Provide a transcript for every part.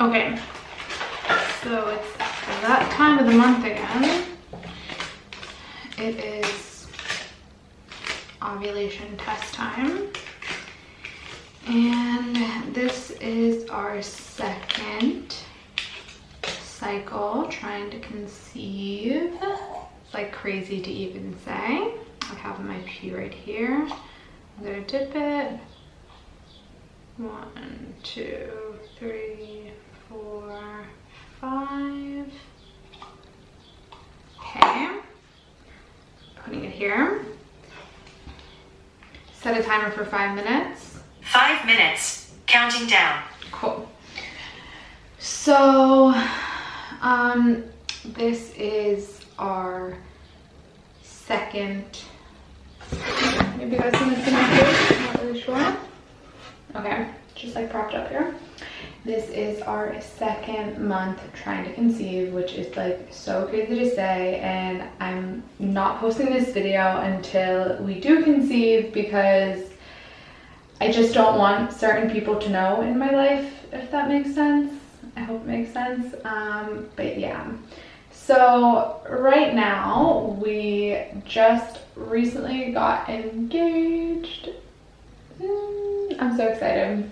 Okay, so it's that time of the month again. It is ovulation test time. And this is our second cycle trying to conceive. It's like crazy to even say. I have my pee right here. I'm gonna dip it. 1, 2, 3, 4, 5. Okay. Putting it here. Set a timer for 5 minutes. 5 minutes. Counting down. Cool. So, this is our second. Maybe you guys can see my face. Not really sure. Okay, just like propped up here. This is our second month trying to conceive, which is like so crazy to say, and I'm not posting this video until we do conceive because I just don't want certain people to know in my life, if that makes sense. I hope it makes sense. But yeah. So right now we just recently got engaged. I'm so excited.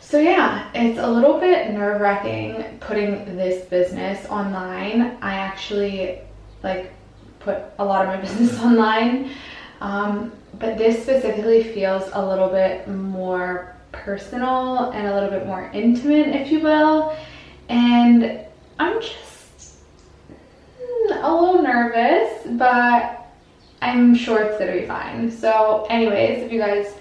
So yeah, it's a little bit nerve-wracking putting this business online. I actually like put a lot of my business online, but this specifically feels a little bit more personal and a little bit more intimate, if you will. And I'm just a little nervous, but I'm sure it's gonna be fine. So anyways, if you guys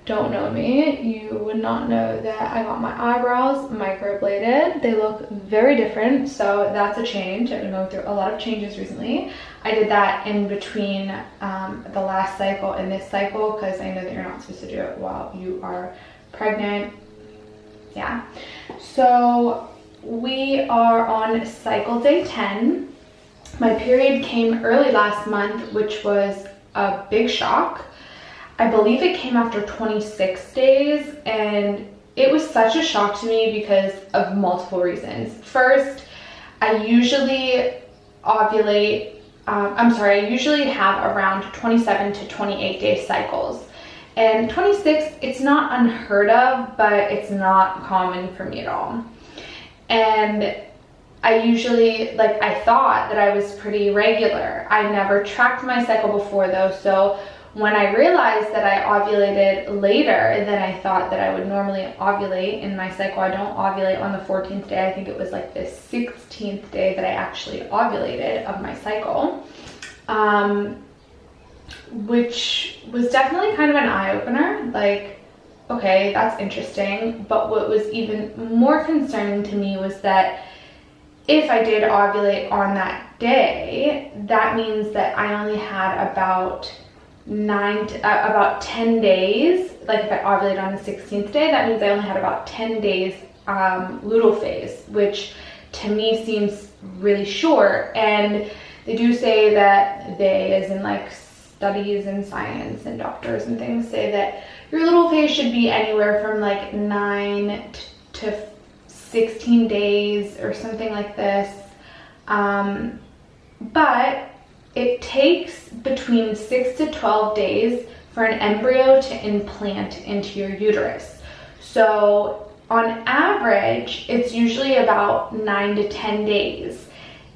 don't know me, you would not know that I got my eyebrows microbladed. They look very different, so that's a change. I've been going through a lot of changes recently. I did that in between the last cycle and this cycle because I know that you're not supposed to do it while you are pregnant. Yeah. So we are on cycle day 10. My period came early last month, which was a big shock. I believe it came after 26 days, and it was such a shock to me because of multiple reasons. First, I usually ovulate, I usually have around 27 to 28 day cycles. And 26, it's not unheard of, but it's not common for me at all. And I usually, like, I thought that I was pretty regular. I never tracked my cycle before though, so when I realized that I ovulated later than I thought that I would normally ovulate in my cycle, I don't ovulate on the 14th day. I think it was like the 16th day that I actually ovulated of my cycle, which was definitely kind of an eye-opener. Like, okay, that's interesting. But what was even more concerning to me was that if I did ovulate on that day, that means that I only had about 10 days. Like if I ovulated on the 16th day, that means I only had about 10 days luteal phase, which to me seems really short. And they do say that as in like studies in science and doctors and things say that your luteal phase should be anywhere from like 9 to 16 days or something like this. But it takes between 6 to 12 days for an embryo to implant into your uterus. So on average, it's usually about 9 to 10 days.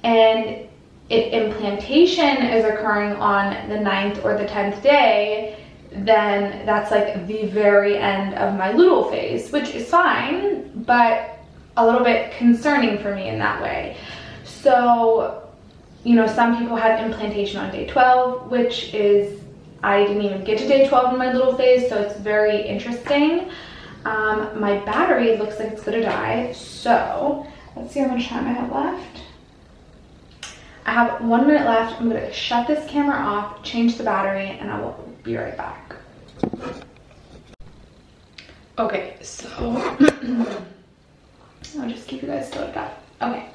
And if implantation is occurring on the 9th or the 10th day, then that's like the very end of my luteal phase, which is fine, but a little bit concerning for me in that way. So, you know, some people have implantation on day 12, which is, I didn't even get to day 12 in my luteal phase, so it's very interesting. My battery looks like it's gonna die, so let's see how much time I have left. I have 1 minute left. I'm gonna shut this camera off, change the battery, and I will be right back. Okay, so I'll just keep you guys stoked up. Okay,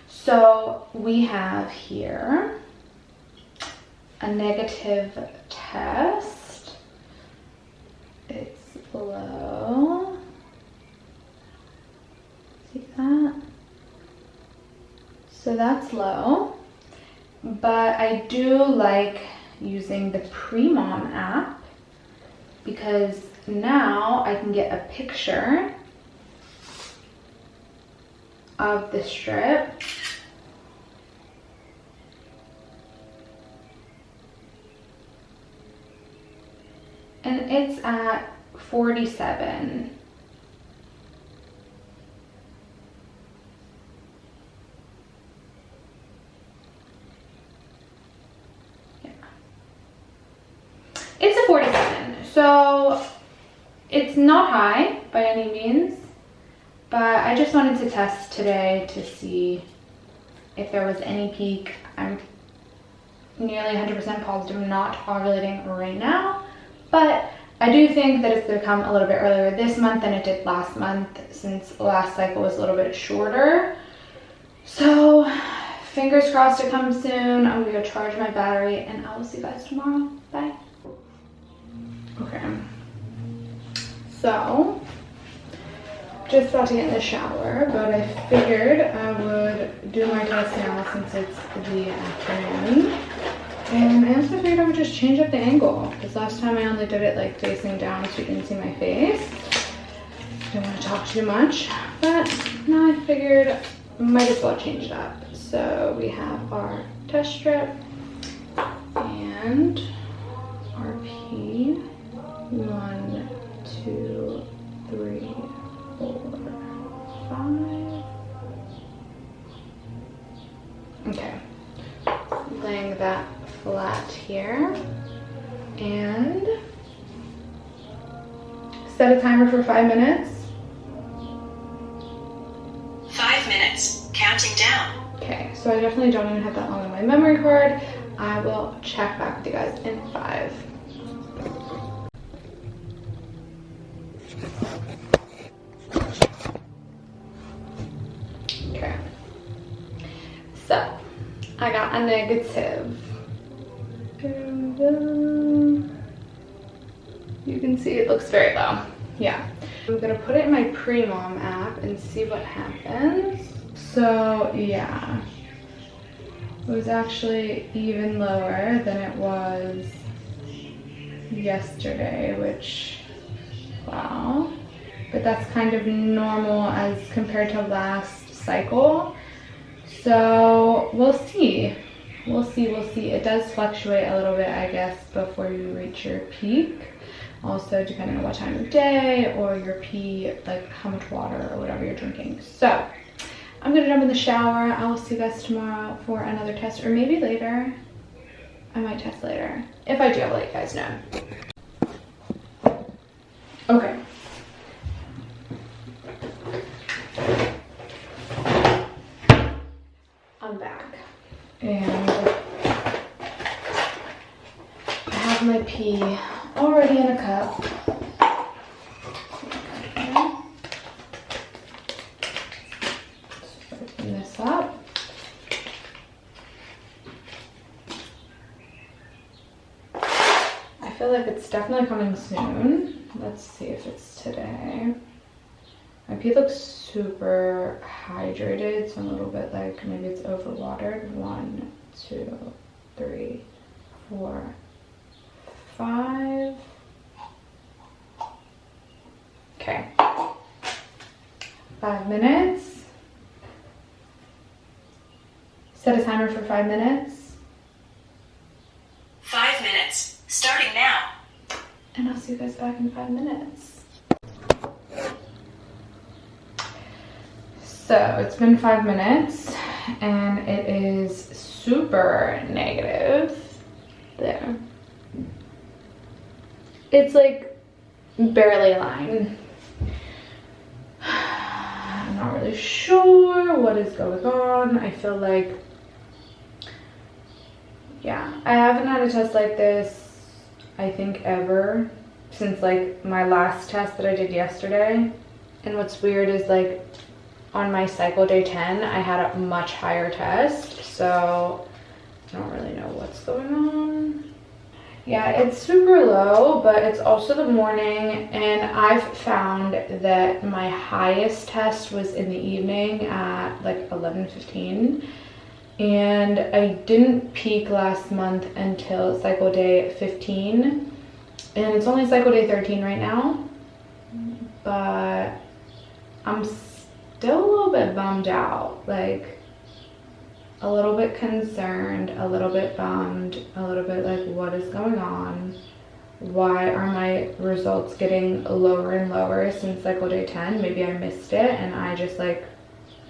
so we have here a negative test. It's below. So that's low, but I do like using the Pre-Mom app because now I can get a picture of the strip. And it's at 47. Yeah. It's a 47. So it's not high by any means, but I just wanted to test today to see if there was any peak. I'm nearly 100% positive I'm not ovulating right now, but I do think that it's going to come a little bit earlier this month than it did last month, since last cycle was a little bit shorter. So fingers crossed it comes soon. I'm going to go charge my battery and I will see you guys tomorrow. Bye. Okay. So just about to get in the shower, but I figured I would do my test now since it's the afternoon. And I also figured I would just change up the angle, because last time I only did it like facing down so you didn't see my face. Don't want to talk too much, but now I figured I might as well change it up. So we have our test strip and our P. 1, 2, 3, 4, 5. Okay. Laying that flat here and set a timer for 5 minutes. 5 minutes, counting down. Okay, so I definitely don't even have that long on my memory card. I will check back with you guys in 5. Okay, so I got a negative. You can see it looks very low. Yeah. I'm gonna put it in my Pre-Mom app and see what happens. So yeah, it was actually even lower than it was yesterday, which, wow. But that's kind of normal as compared to last cycle. So we'll see. We'll see. It does fluctuate a little bit, I guess, before you reach your peak. Also, depending on what time of day or your pee, like how much water or whatever you're drinking. So I'm gonna jump in the shower. I will see you guys tomorrow for another test, or maybe later. I might test later. If I do, I'll let you guys know. Okay. I'm back. And I have my pee already in a cup. Okay. Open this up. I feel like it's definitely coming soon. Let's see if it's today. My pee looks super hydrated, so I'm a little bit like maybe it's overwatered. 1, 2, 3, 4, 5. Okay. 5 minutes. Set a timer for 5 minutes. 5 minutes, starting now. And I'll see you guys back in 5 minutes. So it's been 5 minutes and it is super negative. There. It's like barely a line. I'm not really sure what is going on. I feel like, yeah, I haven't had a test like this, I think, ever since like my last test that I did yesterday. And what's weird is like on my cycle day 10, I had a much higher test, so I don't really know what's going on. Yeah, it's super low, but it's also the morning, and I've found that my highest test was in the evening at like 11:15, and I didn't peak last month until cycle day 15, and it's only cycle day 13 right now, but I'm still a little bit bummed out, like a little bit concerned, a little bit bummed, a little bit like, what is going on? Why are my results getting lower and lower since cycle day 10? Maybe I missed it and I just like,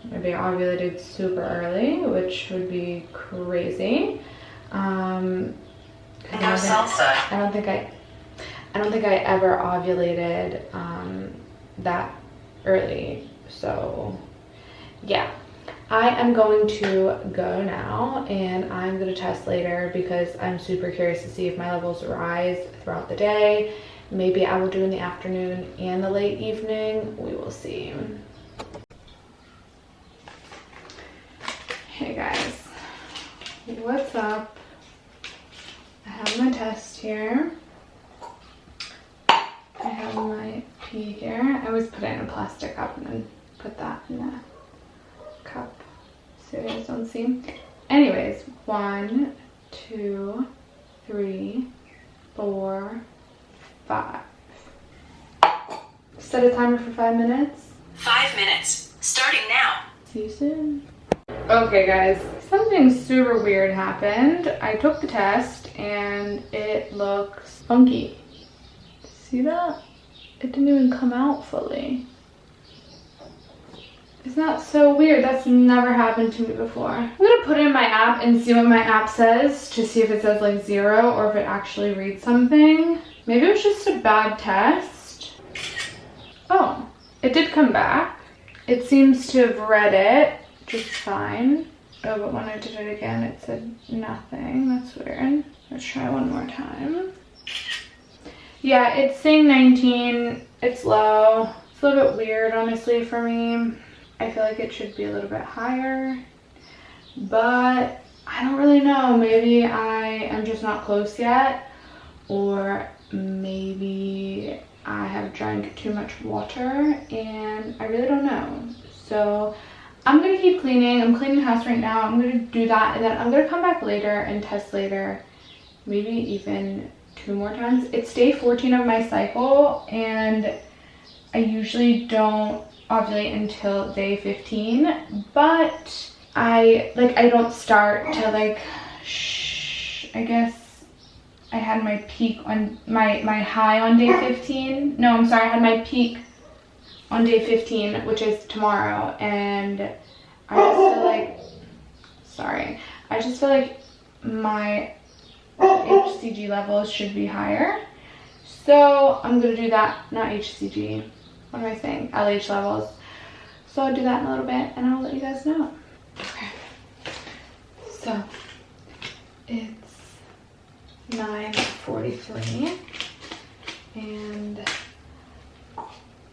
maybe I ovulated super early, which would be crazy. I don't think I ever ovulated that early. So yeah, I am going to go now and I'm going to test later because I'm super curious to see if my levels rise throughout the day. Maybe I will do in the afternoon and the late evening. We will see. Hey guys, what's up? I have my test here. I have my pee here. I always put it in a plastic cup and then put that in a cup so you guys don't see. Anyways, 1, 2, 3, 4, 5. Set a timer for 5 minutes. 5 minutes. Starting now. See you soon. Okay guys, something super weird happened. I took the test and it looks funky. See that? It didn't even come out fully. Isn't that so weird? That's never happened to me before. I'm gonna put it in my app and see what my app says to see if it says like 0 or if it actually reads something. Maybe it was just a bad test. Oh, it did come back. It seems to have read it just fine. Oh, but when I did it again, it said nothing. That's weird. Let's try one more time. Yeah, it's saying 19. It's low. It's a little bit weird, honestly, for me. I feel like it should be a little bit higher, but I don't really know. Maybe I am just not close yet, or maybe I have drank too much water and I really don't know. So I'm gonna keep cleaning. I'm cleaning the house right now. I'm gonna do that and then I'm gonna come back later and test later, maybe even 2 more times. It's day 14 of my cycle and I usually don't ovulate until day 15, but I don't start till like, I guess I had my peak on my high on day 15. No, I'm sorry, I had my peak on day 15, which is tomorrow, and I just feel like my HCG levels should be higher. So I'm gonna do that, not HCG. What am I saying? LH levels. So I'll do that in a little bit and I'll let you guys know. Okay. So it's 9:43 and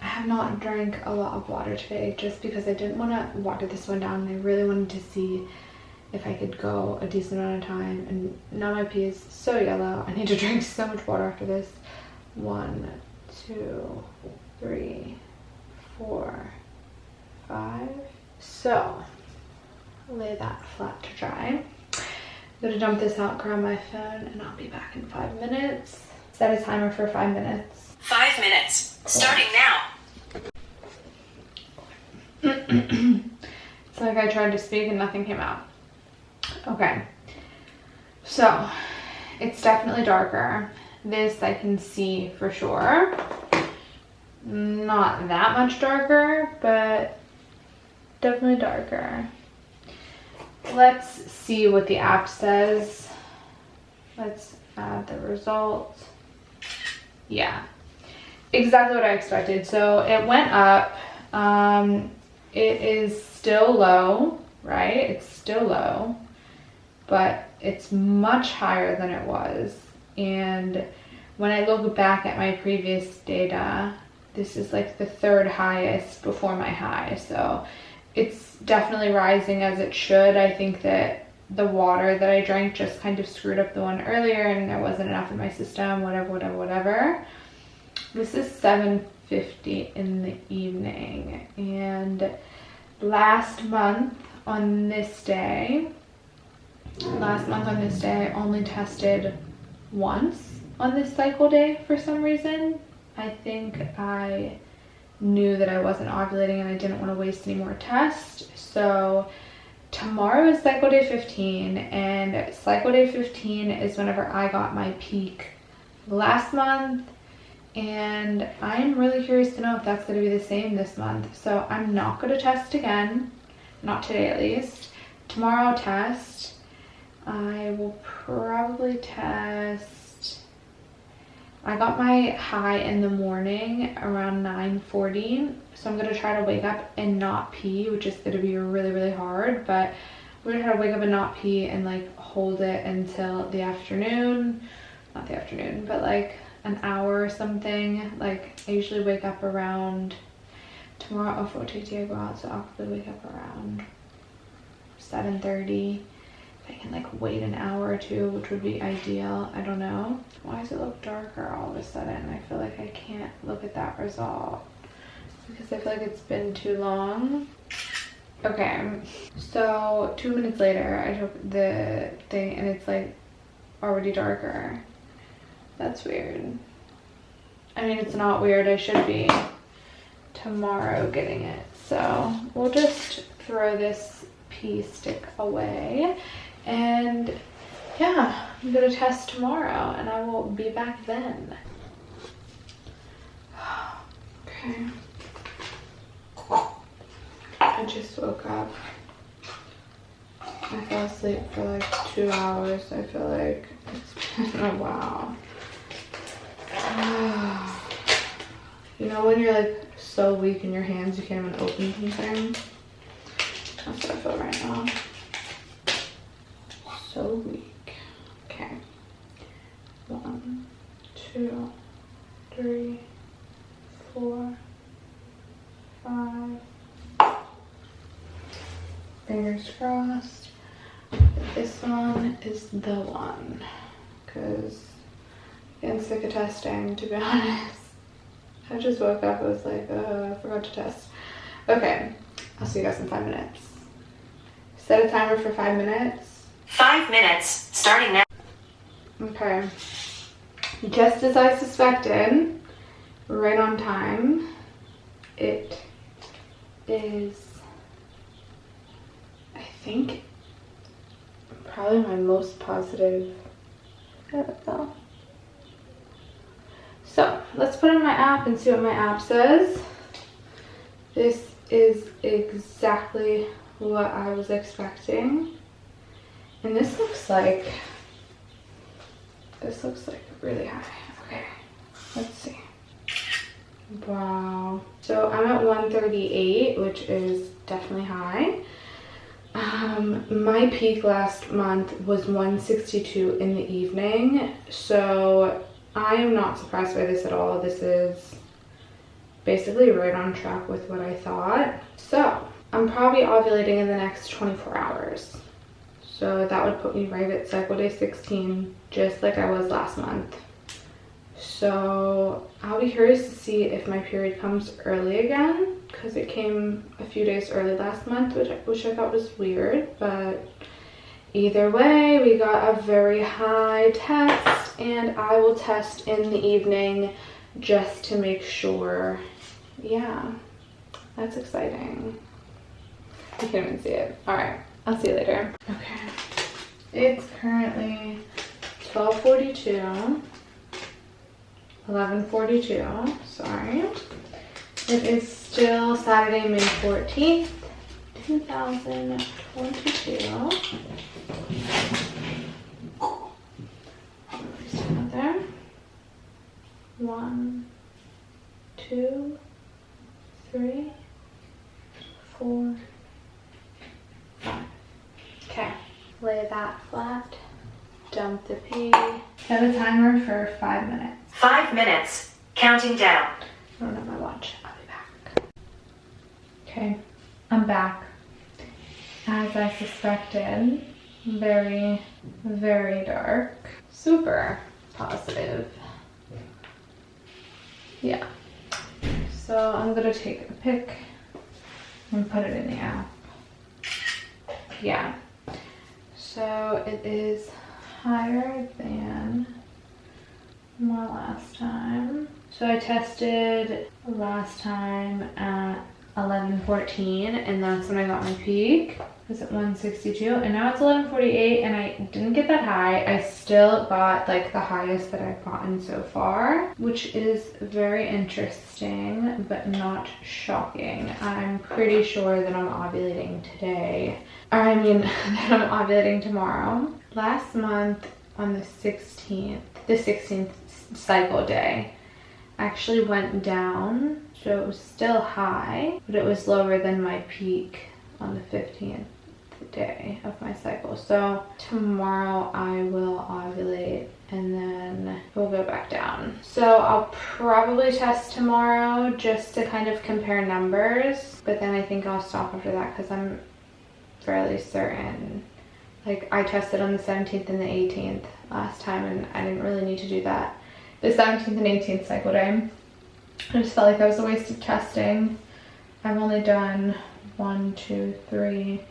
I have not drank a lot of water today just because I didn't want to water this one down and I really wanted to see if I could go a decent amount of time, and now my pee is so yellow. I need to drink so much water after this. 1, 2, 3, 4, 5. So lay that flat to dry. I'm gonna dump this out, grab my phone, and I'll be back in 5 minutes. Set a timer for 5 minutes. 5 minutes. Starting now. It's like I tried to speak and nothing came out. Okay, so it's definitely darker. This I can see for sure. Not that much darker, but definitely darker. Let's see what the app says. Let's add the results. Yeah, exactly what I expected. So it went up. It is still low, right? It's still low, but it's much higher than it was. And when I look back at my previous data, this is like the 3rd highest before my high. So it's definitely rising as it should. I think that the water that I drank just kind of screwed up the one earlier and there wasn't enough in my system, whatever. This is 7:50 in the evening, and last month on this day last month on this day, I only tested once on this cycle day for some reason. I think I knew that I wasn't ovulating and I didn't want to waste any more tests. So tomorrow is cycle day 15, and cycle day 15 is whenever I got my peak last month, and I'm really curious to know if that's going to be the same this month. So I'm not going to test again, not today at least. Tomorrow I'll test. I will probably test. I got my high in the morning around 9:40, so I'm going to try to wake up and not pee, which is going to be really, really hard, but I'm going to try to wake up and not pee and like hold it until the afternoon. Not the afternoon, but like an hour or something. Like I usually wake up around, tomorrow I'll for TTC I go out, so I'll probably wake up around 7:30. I can like wait an hour or two, which would be ideal. I don't know. Why does it look darker all of a sudden? I feel like I can't look at that result because I feel like it's been too long. Okay, so 2 minutes later I took the thing and it's like already darker. That's weird. I mean, it's not weird. I should be tomorrow getting it. So we'll just throw this pee stick away. And yeah, I'm gonna test tomorrow and I will be back then. Okay. I just woke up. I fell asleep for like 2 hours. I feel like it's been a while. You know when you're like so weak in your hands you can't even open something? That's what I feel right now. So weak. Okay. 1, 2, 3, 4, 5. Fingers crossed. This one is the one. Because I'm getting sick of testing, to be honest. I just woke up, I was like, I forgot to test. Okay, I'll see you guys in 5 minutes. Set a timer for 5 minutes. 5 minutes, starting now. Okay, just as I suspected, right on time. It is, I think, probably my most positive. I don't know. So let's put in my app and see what my app says. This is exactly what I was expecting. And this looks like really high. Okay, let's see. Wow. So I'm at 138, which is definitely high. My peak last month was 162 in the evening. So I am not surprised by this at all. This is basically right on track with what I thought. So I'm probably ovulating in the next 24 hours. So that would put me right at cycle day 16, just like I was last month. So I'll be curious to see if my period comes early again, because it came a few days early last month, which I thought was weird, but either way, we got a very high test, and I will test in the evening just to make sure. Yeah, that's exciting. You can't even see it. All right, I'll see you later. Okay, it's currently 12:42. 11:42, sorry. It is still Saturday, May 14th, 2022. Stand there. 1, 2, 3, 4, 5. Okay, lay that flat. Dump the pee. Set a timer for 5 minutes. 5 minutes, counting down. I don't have my watch. I'll be back. Okay, I'm back. As I suspected, very, very dark. Super positive. Yeah. So I'm gonna take a pic and put it in the app. Yeah. So it is higher than my last time. So I tested last time at 11:14, and that's when I got my peak. It was at 162, and now it's 11:48, and I didn't get that high. I still got like the highest that I've gotten so far, which is very interesting, but not shocking. I'm pretty sure that I'm ovulating today. Or I mean, that I'm ovulating tomorrow. Last month on the 16th cycle day, actually went down. So it was still high, but it was lower than my peak on the 15th day of my cycle. So tomorrow I will ovulate and then we'll go back down. So I'll probably test tomorrow just to kind of compare numbers, but then I think I'll stop after that because I'm fairly certain. Like, I tested on the 17th and the 18th last time, and I didn't really need to do that. The 17th and 18th cycle day, I just felt like that was a waste of testing. I've only done 1, 2, 3,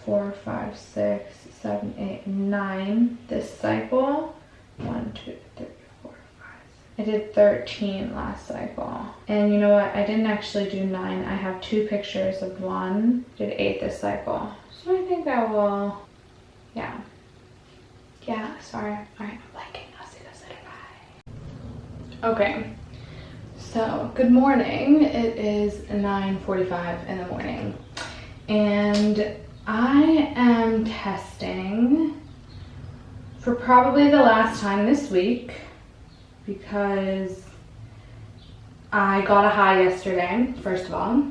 4, 5, 6, 7, 8, 9 this cycle. 1, 2, 3, 4, 5. I did 13 last cycle. And you know what? I didn't actually do 9. I have 2 pictures of 1. I did 8 this cycle. So I think I will, yeah, sorry. All right, I'm blanking. I'll see those later. Bye. Okay. So, good morning. It is 9:45 in the morning, and I am testing for probably the last time this week because I got a high yesterday. First of all,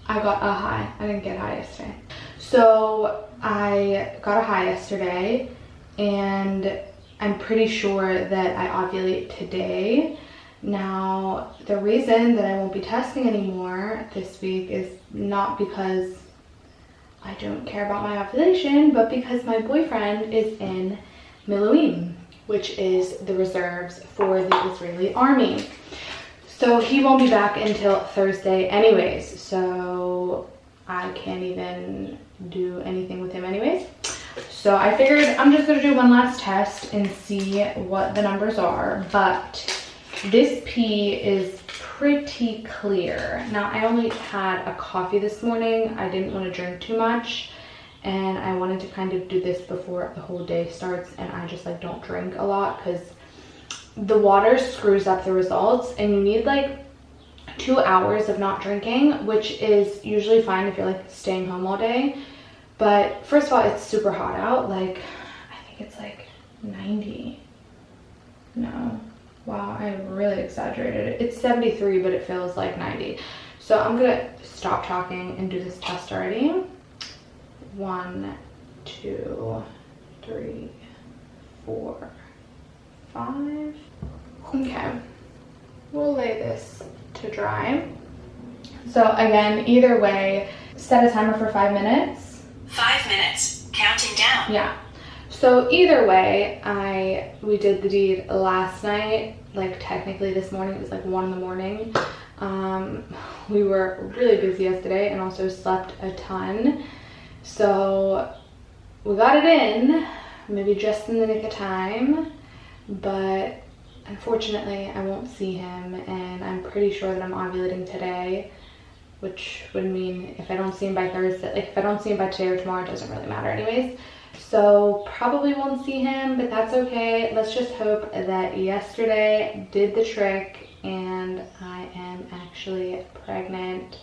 I got a high. I didn't get high yesterday. So I got a high yesterday, and I'm pretty sure that I ovulate today. Now, the reason that I won't be testing anymore this week is not because I don't care about my ovulation, but because my boyfriend is in Miluim, which is the reserves for the Israeli army. So he won't be back until Thursday anyways, so I can't even do anything with him anyways. So I figured I'm just gonna do one last test and see what the numbers are, but this pee is pretty clear. Now, I only had a coffee this morning. I didn't want to drink too much, and I wanted to kind of do this before the whole day starts, and I just like don't drink a lot because the water screws up the results, and you need like 2 hours of not drinking, which is usually fine if you're like staying home all day. But first of all, it's super hot out. Like, I think it's like 90. No. Wow, I really exaggerated it. It's 73, but it feels like 90. So I'm gonna stop talking and do this test already. 1, 2, 3, 4, 5. Okay, we'll lay this to dry. So again, either way, set a timer for 5 minutes. 5 minutes, counting down. Yeah. So either way, we did the deed last night. Like technically this morning, it was like 1 in the morning. We were really busy yesterday and also slept a ton. So we got it in, maybe just in the nick of time, but unfortunately I won't see him, and I'm pretty sure that I'm ovulating today, which would mean if I don't see him by Thursday, like if I don't see him by today or tomorrow, it doesn't really matter anyways. So probably won't see him, but that's okay. Let's just hope that yesterday did the trick and I am actually pregnant.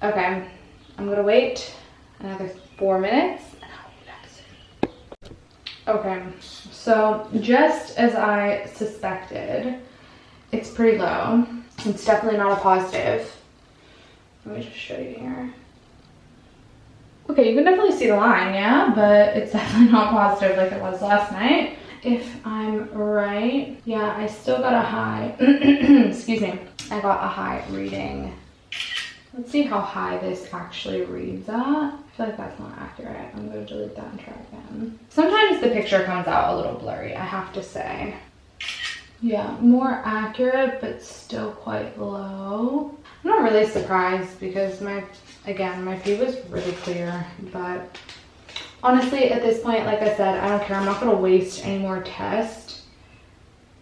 Okay, I'm gonna wait another 4 minutes and I'll be back soon. Okay, so just as I suspected, it's pretty low. It's definitely not a positive. Let me just show you here. Okay, you can definitely see the line, yeah, but it's definitely not positive like it was last night. If I'm right, yeah, I still got a high, excuse me, I got a high reading. Let's see how high this actually reads at. I feel like that's not accurate. I'm gonna delete that and try again. Sometimes the picture comes out a little blurry, I have to say. Yeah, more accurate, but still quite low. I'm not really surprised because my pee was really clear, but honestly, at this point, like I said, I don't care. I'm not gonna waste any more tests.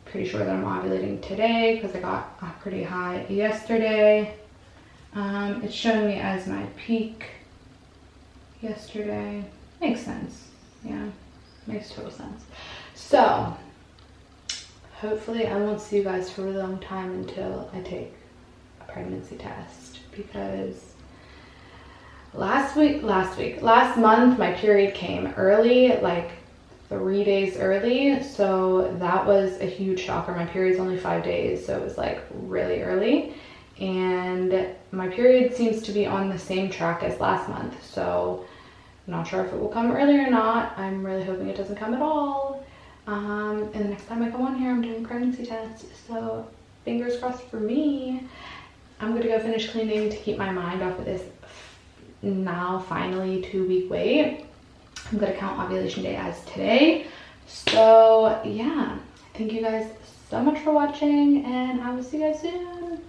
Pretty sure that I'm ovulating today because I got a pretty high yesterday. It's showing me as my peak yesterday. Makes sense. Yeah, makes total sense. So hopefully I won't see you guys for a really long time until I take a pregnancy test, because last month my period came early, like 3 days early, so that was a huge shocker. My period's only 5 days, so it was like really early, and my period seems to be on the same track as last month, so I'm not sure if it will come early or not. I'm really hoping it doesn't come at all. And the next time I come on here, I'm doing pregnancy tests, so fingers crossed for me. I'm gonna go finish cleaning to keep my mind off of this now finally 2-week wait. I'm gonna count ovulation day as today. So yeah, thank you guys so much for watching, and I will see you guys soon.